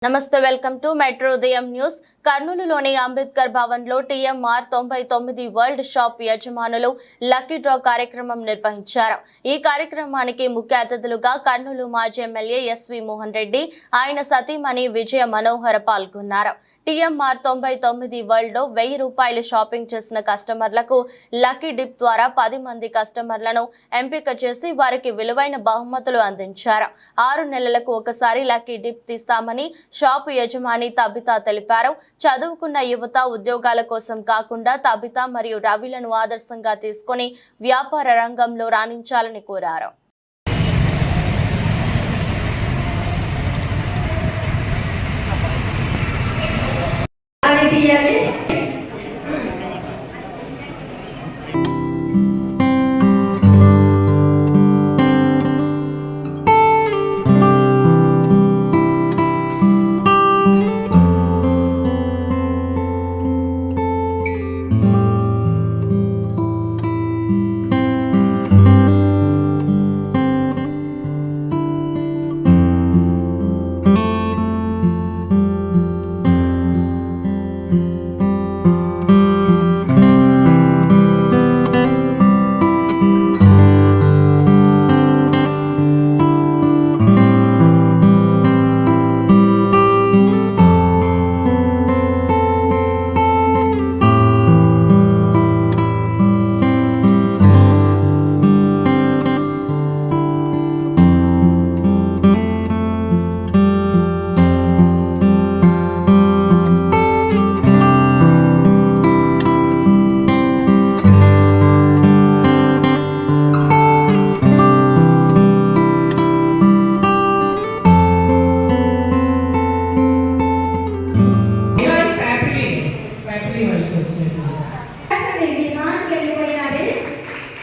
నమస్తే welcome to metro ఉదయం news. కర్నూలులోని Ambedkar Bhavan లో టీఎంఆర్ 99 వరల్డ్ షాప్ యజమానులు లక్కీ డ్రా కార్యక్రమం నిర్వహించారు. ఈ కార్యక్రమానికి ముఖ్య అతిథులుగా కర్నూలు మాజీ ఎమ్మెల్యే ఎస్వి మోహన్ రెడ్డి, ఆయన సతీమణి విజయ మనోహర్ పాల్గొన్నారు. టీఎంఆర్ 99 వరల్డ్ లో 1000 రూపాయలు షాపింగ్ చేసిన కస్టమర్లకు లక్కీ డిప్ ద్వారా 10 మంది కస్టమర్లను ఎంపిక చేసి వారికి విలువైన బహుమతులు అందించారు. 6 నెలలకు ఒకసారి లక్కీ డిప్ తీస్తామని షాపు యజమాని తబితా తెలిపారు. చదువుకున్న యువత ఉద్యోగాల కోసం కాకుండా తబితా మరియు రవిలను ఆదర్శంగా తీసుకొని వ్యాపార రంగంలో రాణించాలని కోరారు.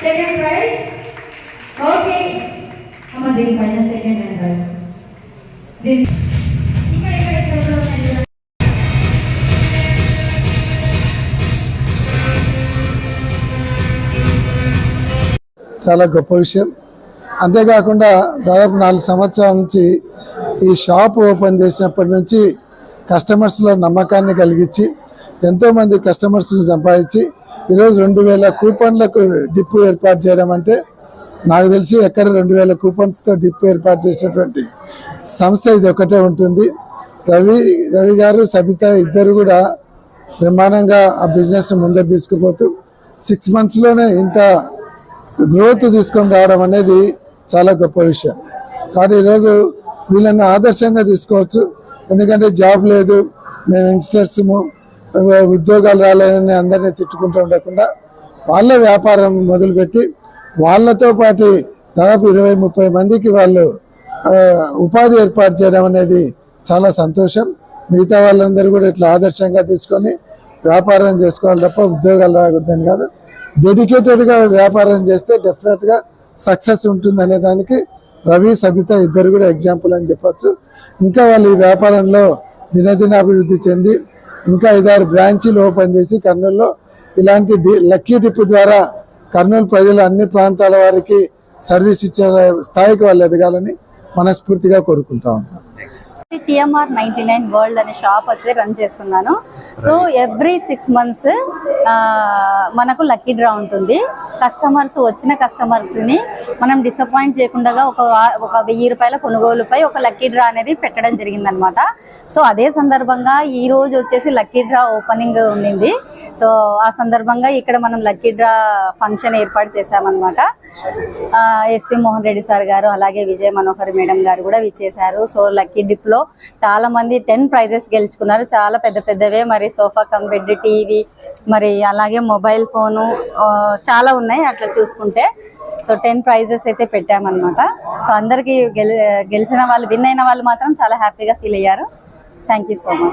Second prize, okay. Amma din paina second and third. Din. చాలా గొప్ప విషయం. అంతేకాకుండా దాదాపు 4 సంవత్సరాల నుంచి ఈ షాప్ ఓపెన్ చేసినప్పటి నుంచి కస్టమర్స్లో నమ్మకాన్ని కలిగించి ఎంతోమంది కస్టమర్స్ని సంపాదించి ఈరోజు 2000 కూపన్లకు డిప్పు ఏర్పాటు చేయడం అంటే నాకు తెలిసి ఎక్కడ 2000 కూపన్స్తో డిప్పు ఏర్పాటు చేసినటువంటి సంస్థ ఇది ఒకటే ఉంటుంది. రవి గారు సబిత ఇద్దరు కూడా బ్రహ్మాండంగా ఆ బిజినెస్ ముందరు తీసుకుపోతూ 6 మంత్స్లోనే ఇంత గ్రోత్ తీసుకొని రావడం అనేది చాలా గొప్ప విషయం. కాబట్టి ఈరోజు వీళ్ళని ఆదర్శంగా తీసుకోవచ్చు. ఎందుకంటే జాబ్ లేదు, మేము యంగ్స్టర్స్ము, ఉద్యోగాలు రాలేదని అందరినీ తిట్టుకుంటూ ఉండకుండా వాళ్ళ వ్యాపారం మొదలుపెట్టి వాళ్ళతో పాటు దాదాపు 20-30 మందికి వాళ్ళు ఉపాధి ఏర్పాటు చేయడం అనేది చాలా సంతోషం. మిగతా వాళ్ళందరూ కూడా ఇట్లా ఆదర్శంగా తీసుకొని వ్యాపారం చేసుకోవాలి తప్ప ఉద్యోగాలు రాకూడదని కాదు. డెడికేటెడ్గా వ్యాపారం చేస్తే డెఫినెట్గా సక్సెస్ ఉంటుంది అనే దానికి రవి సబిత ఇద్దరు కూడా ఎగ్జాంపుల్ అని చెప్పచ్చు. ఇంకా వాళ్ళు ఈ వ్యాపారంలో దినదిన అభివృద్ధి చెంది ఇంకా 5-6 బ్రాంచీలు ఓపెన్ చేసి కర్నూలులో ఇలాంటి లక్కీ డిప్ ద్వారా కర్నూలు ప్రజలు అన్ని ప్రాంతాల వారికి సర్వీస్ ఇచ్చే స్థాయికి వాళ్ళు ఎదగాలని మనస్ఫూర్తిగా కోరుకుంటా ఉన్నాం. టీఎంఆర్ 99 వరల్డ్ అనే షాప్ అయితే రన్ చేస్తున్నాను. సో ఎవ్రీ 6 మంత్స్ మనకు లక్కీ డ్రా ఉంటుంది. వచ్చిన కస్టమర్స్ని మనం డిసప్పాయింట్ చేయకుండా ఒక 1000 రూపాయల కొనుగోలుపై ఒక లక్కీ డ్రా అనేది పెట్టడం జరిగిందనమాట. సో అదే సందర్భంగా ఈ రోజు వచ్చేసి లక్కీ డ్రా ఓపెనింగ్ ఉండింది. సో ఆ సందర్భంగా ఇక్కడ మనం లక్కీ డ్రా ఫంక్షన్ ఏర్పాటు చేశామన్నమాట. ఎస్వి మోహన్ రెడ్డి సార్ గారు అలాగే విజయ మనోహర్ మేడం గారు కూడా విచ్చేశారు. సో లక్కీ డిప్ లో చాలా మంది 10 ప్రైజెస్ గెలుచుకున్నారు. చాలా పెద్ద పెద్దవే, మరి సోఫా కమ్ బెడ్, టీవీ, మరి అలాగే మొబైల్ ఫోను చాలా ఉన్నాయి అట్లా చూసుకుంటే. సో 10 ప్రైజెస్ అయితే పెట్టామన్నమాట. సో అందరికి గెలిచిన వాళ్ళు, విన్ అయిన వాళ్ళు మాత్రం చాలా హ్యాపీగా ఫీల్ అయ్యారు. Thank you so much.